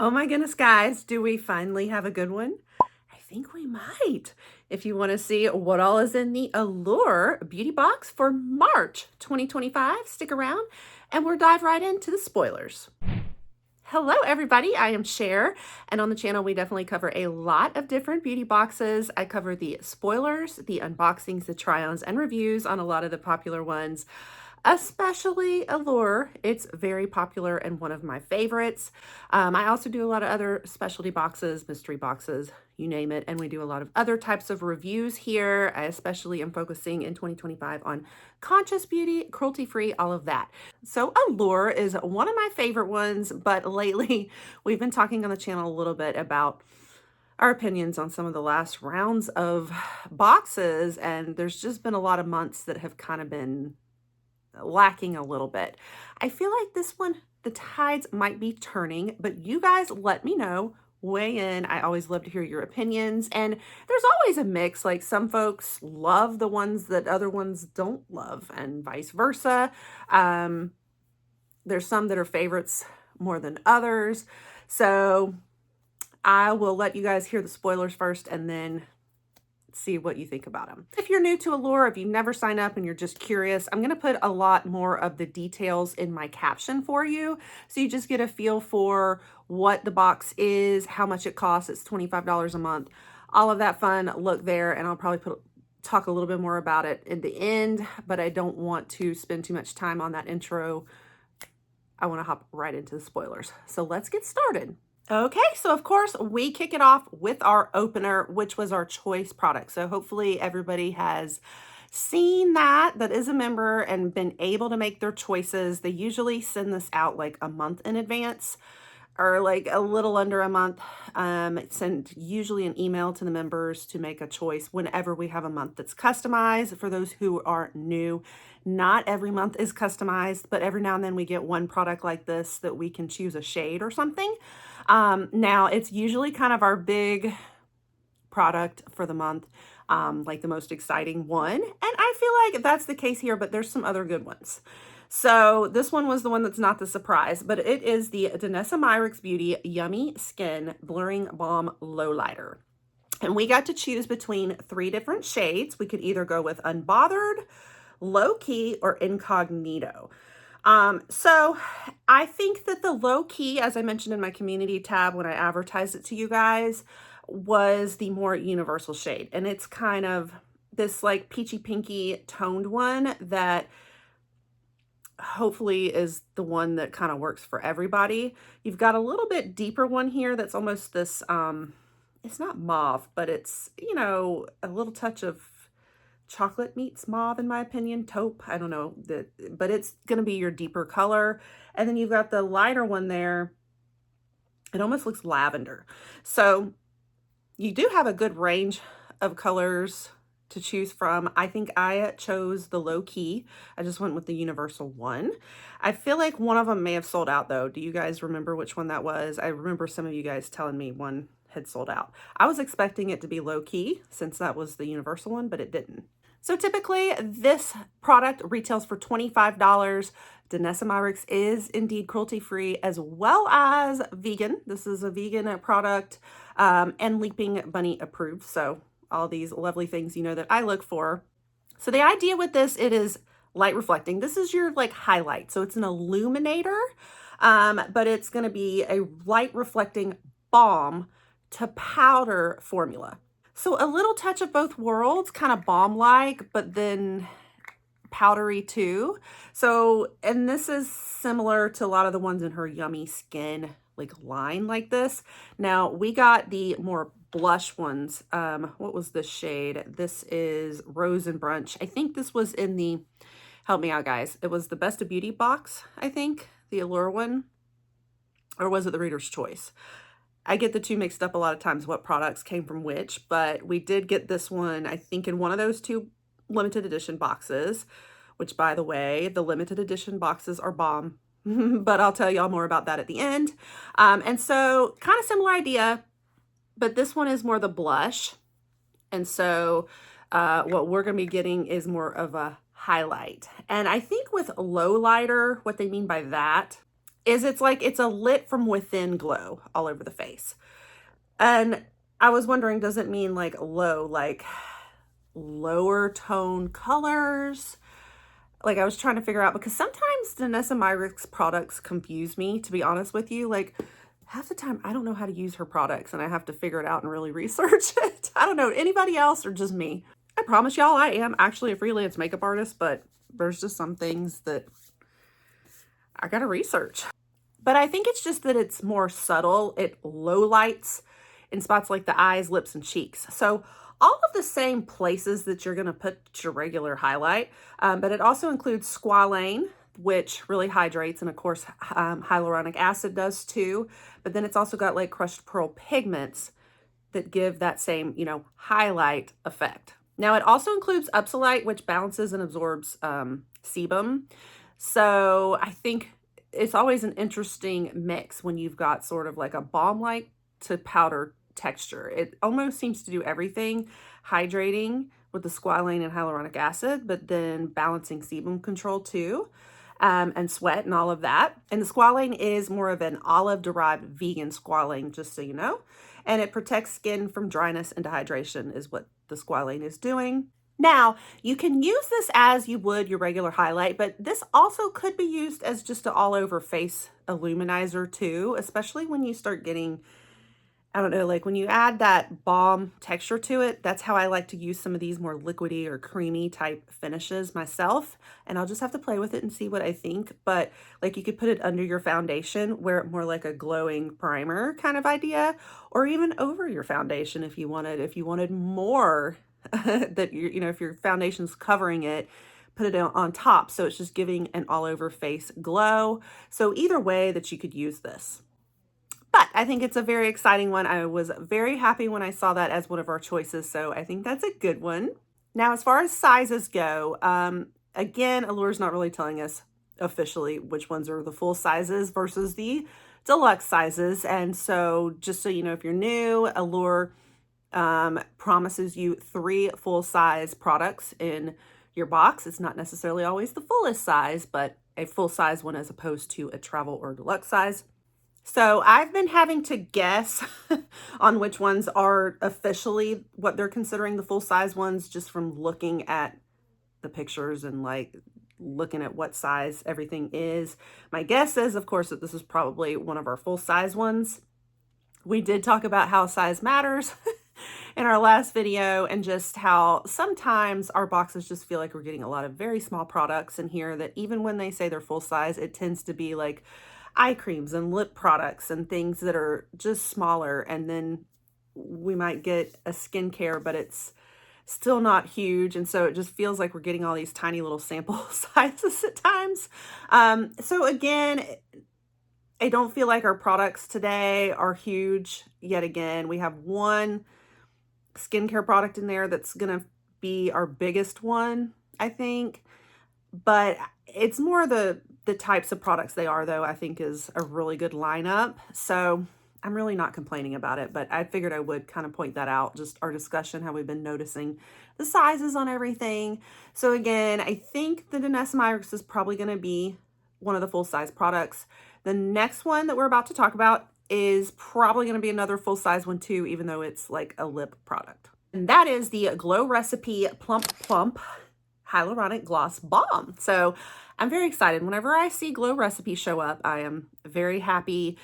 Oh my goodness, guys, do we finally have a good one? I think we might. If you want to see what all is in the Allure Beauty Box for March 2025, stick around and we'll dive right into the spoilers. Hello, everybody. I am Cher, and on the channel, we definitely cover a lot of different beauty boxes. I cover the spoilers, the unboxings, the try-ons, and reviews on a lot of the popular ones, especially Allure. It's very popular and one of my favorites. I also do a lot of other specialty boxes, mystery boxes, you name it, and we do a lot of other types of reviews here. I especially am focusing in 2025 on conscious beauty, cruelty-free, all of that. So Allure is one of my favorite ones, but lately we've been talking on the channel a little bit about our opinions on some of the last rounds of boxes, and there's just been a lot of months that have kind of been lacking a little bit. I feel like this one, the tides might be turning, but you guys let me know, weigh in. I always love to hear your opinions, and there's always a mix. Like some folks love the ones that other ones don't love, and vice versa. There's some that are favorites more than others. So I will let you guys hear the spoilers first and then see what you think about them. If you're new to Allure, if you've never signed up and you're just curious, I'm going to put a lot more of the details in my caption for you. So you just get a feel for what the box is, how much it costs. It's $25 a month. All of that fun, look there, and I'll probably talk a little bit more about it in the end, but I don't want to spend too much time on that intro. I want to hop right into the spoilers. So let's get started. Okay, so of course we kick it off with our opener, which was our choice product. So hopefully everybody has seen that is a member and been able to make their choices. They usually send this out like a month in advance or like a little under a month. Send usually an email to the members to make a choice whenever we have a month that's customized. For those who are new, not every month is customized, but every now and then we get one product like this that we can choose a shade or something. Now it's usually kind of our big product for the month, like the most exciting one. And I feel like that's the case here, but there's some other good ones. So this one was the one that's not the surprise, but it is the Danessa Myricks Beauty Yummy Skin Blurring Balm Lowlighter. And we got to choose between 3 different shades. We could either go with Unbothered, Low Key, or Incognito. So I think that the Low Key, as I mentioned in my community tab when I advertised it to you guys, was the more universal shade. And it's kind of this like peachy pinky toned one that hopefully is the one that kind of works for everybody. You've got a little bit deeper one here that's almost this, it's not mauve, but it's, you know, a little touch of chocolate meets mauve in my opinion, taupe, I don't know, but it's going to be your deeper color. And then you've got the lighter one there. It almost looks lavender. So you do have a good range of colors to choose from. I think I chose the Low Key. I just went with the universal one. I feel like one of them may have sold out though. Do you guys remember which one that was? I remember some of you guys telling me one had sold out. I was expecting it to be Low Key since that was the universal one, but it didn't. So typically this product retails for $25. Danessa Myricks is indeed cruelty-free as well as vegan. This is a vegan product and Leaping Bunny approved. So all these lovely things, you know, that I look for. So the idea with this, it is light reflecting. This is your like highlight. So it's an illuminator, but it's going to be a light reflecting balm to powder formula. So a little touch of both worlds, kind of balm-like, but then powdery too. So, and this is similar to a lot of the ones in her Yummy Skin like line like this. Now we got the more blush ones. What was this shade? This is Rose and Brunch. I think this was in the, help me out guys, it was the Best of Beauty box, I think, the Allure one, or was it the Reader's Choice? I get the two mixed up a lot of times, what products came from which, but we did get this one, I think, in one of those 2 limited edition boxes, which by the way, the limited edition boxes are bomb, but I'll tell y'all more about that at the end. And so kind of similar idea, but this one is more the blush. And so what we're going to be getting is more of a highlight. And I think with low lighter, what they mean by that is it's a lit from within glow all over the face. And I was wondering, does it mean like low, like lower tone colors? Like I was trying to figure out, because sometimes Danessa Myricks products confuse me, to be honest with you. Like half the time I don't know how to use her products and I have to figure it out and really research it. I don't know, anybody else or just me? I promise y'all I am actually a freelance makeup artist, but there's just some things that I gotta research. But I think it's just that it's more subtle. It low lights in spots like the eyes, lips, and cheeks. So all of the same places that you're gonna put your regular highlight, but it also includes squalane, which really hydrates, and of course hyaluronic acid does too. But then it's also got like crushed pearl pigments that give that same, you know, highlight effect. Now it also includes Upsolite, which balances and absorbs sebum. So I think it's always an interesting mix when you've got sort of like a balm-like to powder texture. It almost seems to do everything, hydrating with the squalane and hyaluronic acid, but then balancing sebum control too, and sweat and all of that. And the squalane is more of an olive-derived vegan squalane, just so you know. And it protects skin from dryness and dehydration is what the squalane is doing. Now, you can use this as you would your regular highlight, but this also could be used as just an all-over face illuminizer too, especially when you start getting, I don't know, like when you add that balm texture to it. That's how I like to use some of these more liquidy or creamy type finishes myself. And I'll just have to play with it and see what I think. But like you could put it under your foundation, wear it more like a glowing primer kind of idea, or even over your foundation if you wanted more that you know, if your foundation's covering it, put it on top. So it's just giving an all over face glow. So either way that you could use this. But I think it's a very exciting one. I was very happy when I saw that as one of our choices, so I think that's a good one. Now, as far as sizes go, again, Allure's not really telling us officially which ones are the full sizes versus the deluxe sizes. And so just so you know, if you're new, Allure promises you 3 full-size products in your box. It's not necessarily always the fullest size, but a full-size one as opposed to a travel or deluxe size. So I've been having to guess on which ones are officially what they're considering the full-size ones, just from looking at the pictures and like looking at what size everything is. My guess is, of course, that this is probably one of our full-size ones. We did talk about how size matters in our last video, and just how sometimes our boxes just feel like we're getting a lot of very small products in here, that even when they say they're full size, it tends to be like eye creams and lip products and things that are just smaller. And then we might get a skincare, but it's still not huge. And so it just feels like we're getting all these tiny little sample sizes at times. So again, I don't feel like our products today are huge. Yet again, we have one skincare product in there that's gonna be our biggest one, I think. But it's more the types of products they are, though, I think is a really good lineup. So I'm really not complaining about it, but I figured I would kind of point that out, just our discussion, how we've been noticing the sizes on everything. So again, I think the Danessa Myricks is probably going to be one of the full-size products. The next one that we're about to talk about is probably going to be another full-size one too, even though it's like a lip product. And that is the Glow Recipe Plump Plump Hyaluronic Gloss Balm. So I'm very excited. Whenever I see Glow Recipe show up, I am very happy.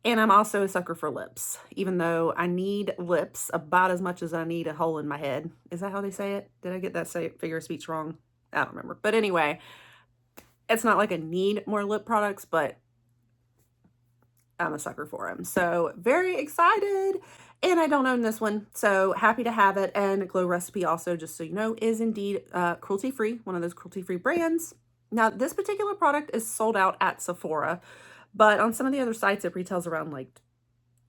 And I'm also a sucker for lips, even though I need lips about as much as I need a hole in my head. Is that how they say it? Did I get that figure of speech wrong? I don't remember. But anyway, it's not like I need more lip products, but I'm a sucker for them. So very excited. And I don't own this one, so happy to have it. And Glow Recipe also, just so you know, is indeed cruelty-free, one of those cruelty-free brands. Now, this particular product is sold out at Sephora, but on some of the other sites, it retails around like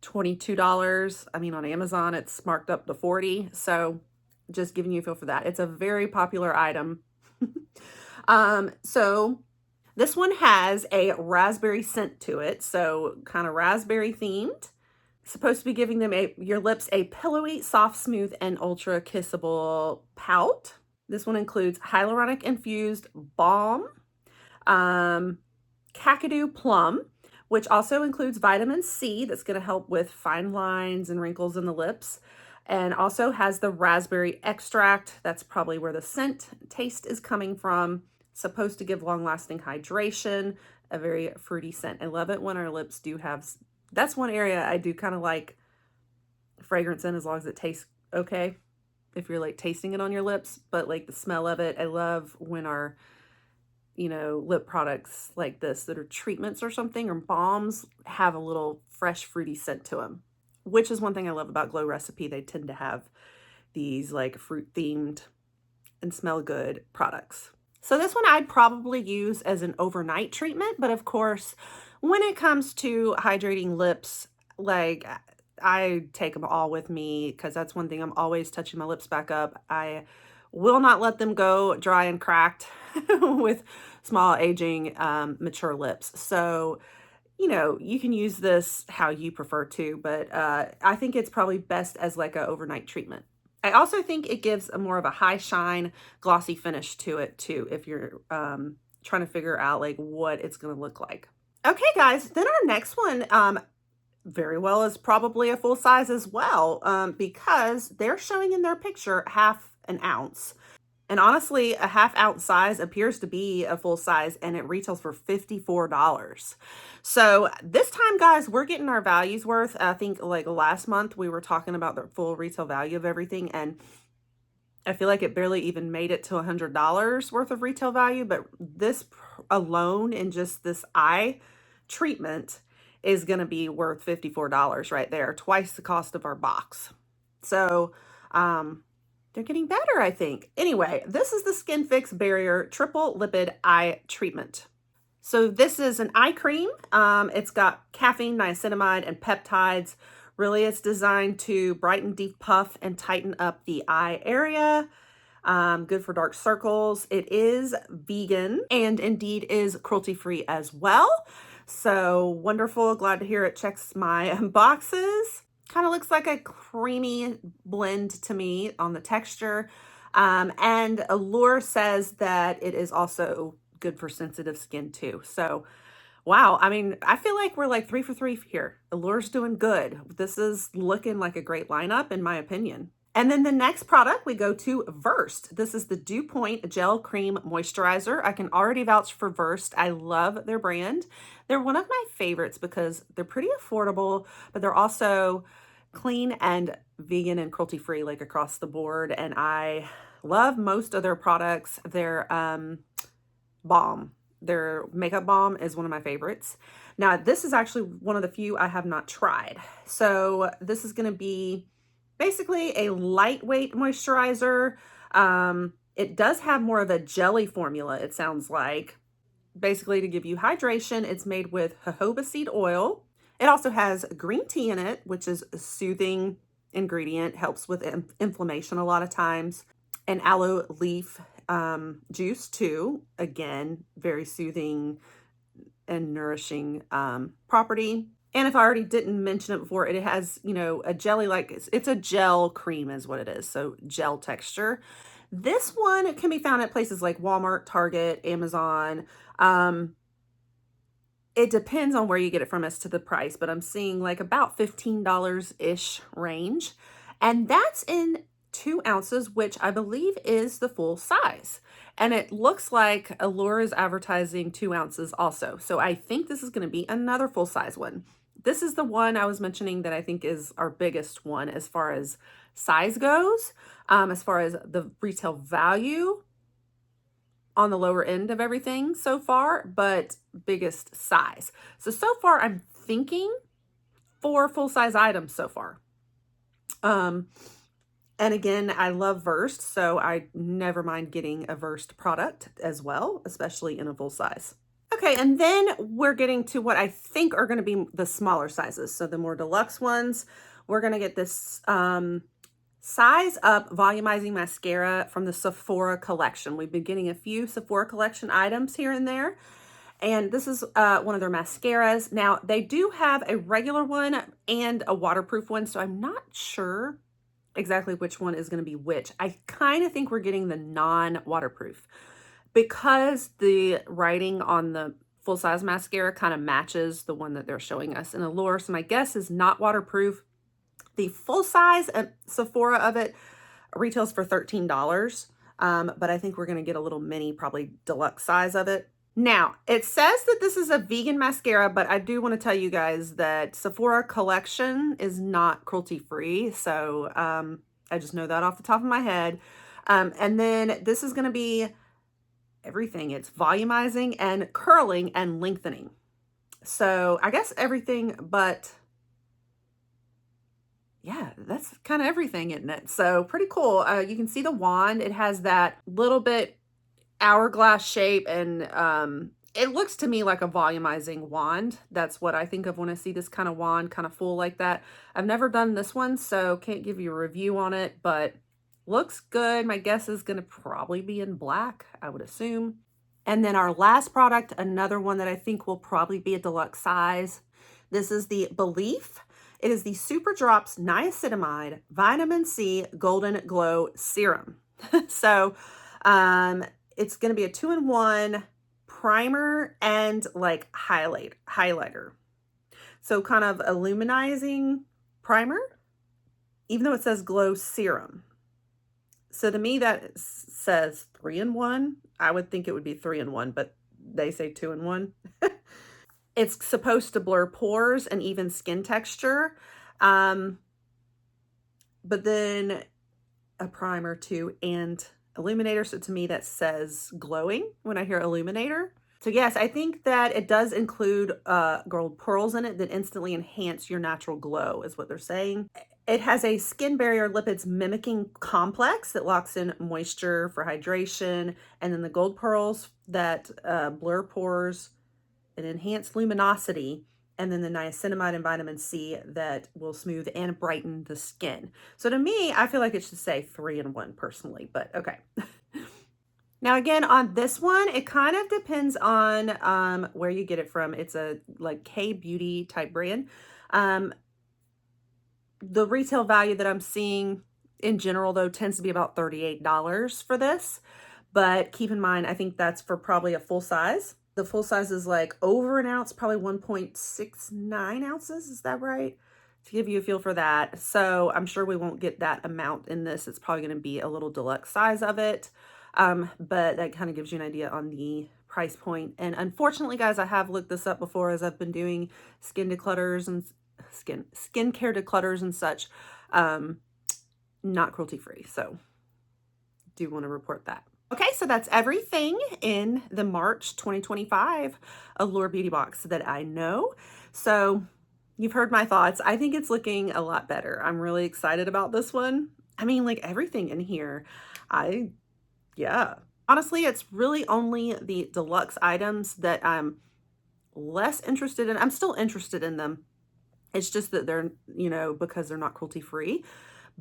$22. I mean, on Amazon, it's marked up to $40. So just giving you a feel for that. It's a very popular item. So this one has a raspberry scent to it, so kind of raspberry themed. Supposed to be giving them your lips a pillowy, soft, smooth, and ultra kissable pout. This one includes hyaluronic infused balm, Kakadu plum, which also includes vitamin C that's going to help with fine lines and wrinkles in the lips. And also has the raspberry extract. That's probably where the scent taste is coming from. Supposed to give long-lasting hydration, a very fruity scent. I love it when our lips do have, that's one area I do kind of like fragrance in, as long as it tastes okay. If you're like tasting it on your lips, but like the smell of it, I love when our, you know, lip products like this that are treatments or something or balms have a little fresh fruity scent to them, which is one thing I love about Glow Recipe. They tend to have these like fruit themed and smell good products. So this one I'd probably use as an overnight treatment, but of course, when it comes to hydrating lips, like I take them all with me because that's one thing, I'm always touching my lips back up. I will not let them go dry and cracked with small aging mature lips. So, you know, you can use this how you prefer to, but I think it's probably best as like an overnight treatment. I also think it gives a more of a high shine, glossy finish to it too, if you're trying to figure out like what it's going to look like. Okay, guys, then our next one very well is probably a full size as well, because they're showing in their picture half an ounce. And honestly, a ½ ounce size appears to be a full size, and it retails for $54. So this time, guys, we're getting our values worth. I think like last month we were talking about the full retail value of everything, and I feel like it barely even made it to $100 worth of retail value, but this alone in just this eye treatment is going to be worth $54 right there, twice the cost of our box. So, they're getting better, I think. Anyway, this is the Skin Fix Barrier Triple Lipid Eye Treatment. So this is an eye cream. It's got caffeine, niacinamide, and peptides. Really, it's designed to brighten, depuff, and tighten up the eye area. Good for dark circles. It is vegan and indeed is cruelty-free as well. So wonderful. Glad to hear it checks my boxes. Kind of looks like a creamy blend to me on the texture. And Allure says that it is also good for sensitive skin too. So, wow. I mean, I feel like we're like 3 for 3 here. Allure's doing good. This is looking like a great lineup in my opinion. And then the next product we go to Versed. This is the Dew Point Gel Cream Moisturizer. I can already vouch for Versed. I love their brand. They're one of my favorites because they're pretty affordable, but they're also clean and vegan and cruelty-free like across the board. And I love most of their products. Their balm, their makeup balm is one of my favorites. Now, this is actually one of the few I have not tried. So this is going to be basically a lightweight moisturizer. It does have more of a jelly formula, it sounds like. Basically, to give you hydration, it's made with jojoba seed oil. It also has green tea in it, which is a soothing ingredient, helps with inflammation a lot of times. And aloe leaf juice too. Again, very soothing and nourishing property. And if I already didn't mention it before, it has, you know, a jelly, like it's a gel cream is what it is. So gel texture. This one can be found at places like Walmart, Target, Amazon. It depends on where you get it from as to the price, but I'm seeing like about $15-ish range. And that's in 2 ounces, which I believe is the full size. And it looks like Allure is advertising 2 ounces also. So I think this is going to be another full size one. This is the one I was mentioning that I think is our biggest one as far as size goes. As far as the retail value, on the lower end of everything so far, but biggest size. So far I'm thinking 4 full-size items so far. And again, I love Versed, so I never mind getting a Versed product as well, especially in a full size. Okay, and then we're getting to what I think are going to be the smaller sizes. So the more deluxe ones, we're going to get this Size Up Volumizing Mascara from the Sephora collection. We've been getting a few Sephora collection items here and there. And this is one of their mascaras. Now, they do have a regular one and a waterproof one, so I'm not sure exactly which one is going to be which. I kind of think we're getting the non-waterproof because the writing on the full-size mascara kind of matches the one that they're showing us in Allure. So my guess is not waterproof. The full size at Sephora of it retails for $13. But I think we're going to get a little mini, probably deluxe size of it. Now, it says that this is a vegan mascara, but I do want to tell you guys that Sephora collection is not cruelty-free. So I just know that off the top of my head. And then this is going to be everything. It's volumizing and curling and lengthening. So I guess everything, but yeah, that's kind of everything, isn't it? So pretty cool. You can see the wand. It has that little bit hourglass shape, and it looks to me like a volumizing wand. That's what I think of when I see this kind of wand, kind of full like that. I've never done this one, so can't give you a review on it, but looks good. My guess is going to probably be in black, I would assume. And then our last product, another one that I think will probably be a deluxe size. This is the Belief. It is the Super Drops Niacinamide Vitamin C Golden Glow Serum. So it's going to be a 2-in-1 primer and like highlighter. So kind of a luminizing primer, even though it says glow serum. So to me that says 3-in-1. I would think it would be 3-in-1, but they say 2-in-1. It's supposed to blur pores and even skin texture. But then a primer too and illuminator. So to me that says glowing when I hear illuminator. So yes, I think that it does include gold pearls in it that instantly enhance your natural glow is what they're saying. It has a skin barrier lipids mimicking complex that locks in moisture for hydration, and then the gold pearls that blur pores and enhance luminosity, and then the niacinamide and vitamin C that will smooth and brighten the skin. So to me, I feel like it should say 3-in-1 personally, but okay. Now again, on this one, it kind of depends on where you get it from. It's a like K-beauty type brand. The retail value that I'm seeing in general though tends to be about $38 for this. But keep in mind, I think that's for probably a full size. The full size is like over an ounce, probably 1.69 ounces. Is that right? To give you a feel for that. So I'm sure we won't get that amount in this. It's probably going to be a little deluxe size of it. But that kind of gives you an idea on the price point. And unfortunately, guys, I have looked this up before as I've been doing skin declutters and skincare declutters and such. Not cruelty free. So do want to report that. Okay, so that's everything in the March 2025 Allure Beauty Box that I know. So you've heard my thoughts. I think it's looking a lot better. I'm really excited about this one. I mean, like everything in here, yeah. Honestly, it's really only the deluxe items that I'm less interested in. I'm still interested in them. It's just that they're, you know, because they're not cruelty free.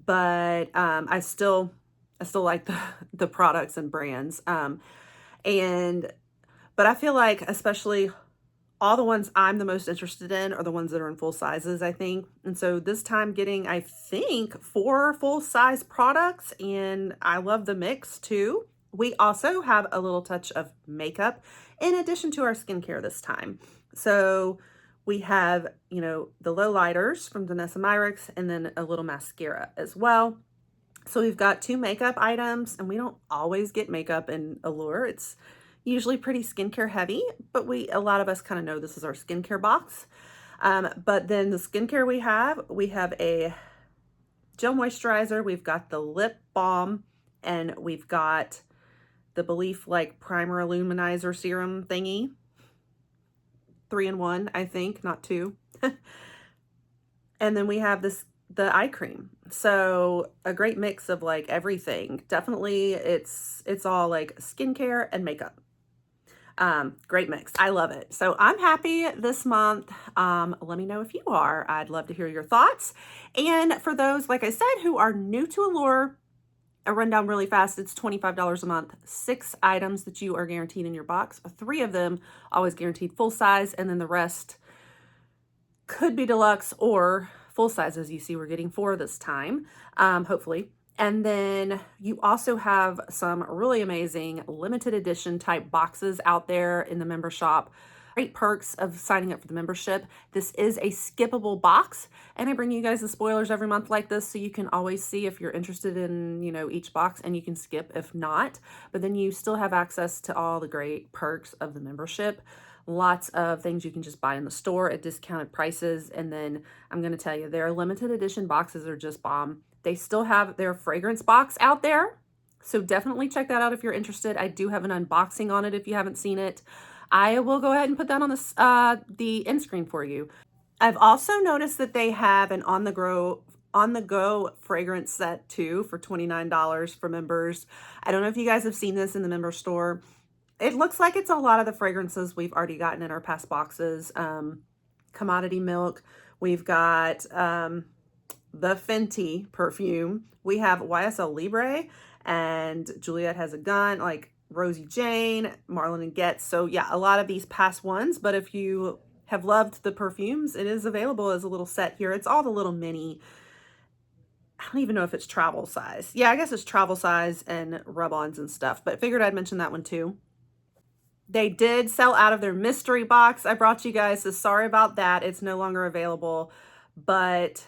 But I still like the products and brands. But I feel like especially all the ones I'm the most interested in are the ones that are in full sizes, I think. And so this time getting, I think, 4 full size products, and I love the mix too. We also have a little touch of makeup in addition to our skincare this time. So we have, you know, the low lighters from Danessa Myricks and then a little mascara as well. So we've got 2 makeup items, and we don't always get makeup in Allure. It's usually pretty skincare heavy, but a lot of us kind of know this is our skincare box. But then the skincare we have a gel moisturizer, we've got the lip balm, and we've got the Belief like primer illuminizer serum thingy. 3-in-1, I think, not 2. And then we have the eye cream. So a great mix of like everything. Definitely it's all like skincare and makeup. Great mix. I love it. So I'm happy this month. Let me know if you are. I'd love to hear your thoughts. And for those, like I said, who are new to Allure, a rundown really fast. It's $25 a month, 6 items that you are guaranteed in your box. 3 of them always guaranteed full size, and then the rest could be deluxe or full size. As you see, we're getting 4 this time, hopefully. And then you also have some really amazing limited edition type boxes out there in the member shop. Great perks of signing up for the membership. This is a skippable box, and I bring you guys the spoilers every month like this so you can always see if you're interested in, each box, and you can skip if not, but then you still have access to all the great perks of the membership. Lots of things you can just buy in the store at discounted prices, and then I'm going to tell you, their limited edition boxes are just bomb. They still have their fragrance box out there, so definitely check that out if you're interested. I do have an unboxing on it if you haven't seen it. I will go ahead and put that on the end screen for you. I've also noticed that they have an on-the-go fragrance set too for $29 for members. I don't know if you guys have seen this in the member store. It looks like it's a lot of the fragrances we've already gotten in our past boxes. Commodity Milk. We've got the Fenty perfume. We have YSL Libre, and Juliet Has a Gun, like Rosie Jane, Marlon and Getz. So yeah, a lot of these past ones, but if you have loved the perfumes, it is available as a little set here. It's all the little mini, I don't even know if it's travel size. Yeah, I guess it's travel size and rub-ons and stuff, but figured I'd mention that one too. They did sell out of their mystery box I brought you guys, so sorry about that. It's no longer available, but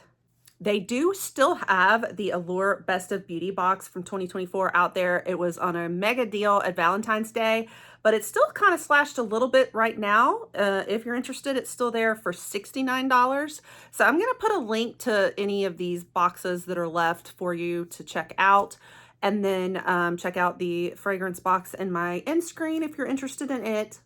they do still have the Allure Best of Beauty box from 2024 out there. It was on a mega deal at Valentine's Day, but it's still kind of slashed a little bit right now. If you're interested, it's still there for $69. So I'm going to put a link to any of these boxes that are left for you to check out. And then check out the fragrance box in my end screen if you're interested in it.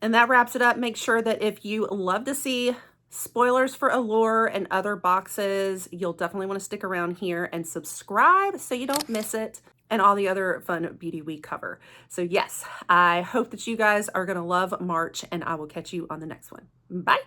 And that wraps it up. Make sure that if you love to see spoilers for Allure and other boxes, you'll definitely want to stick around here and subscribe so you don't miss it and all the other fun beauty we cover. So yes, I hope that you guys are going to love March, and I will catch you on the next one. Bye.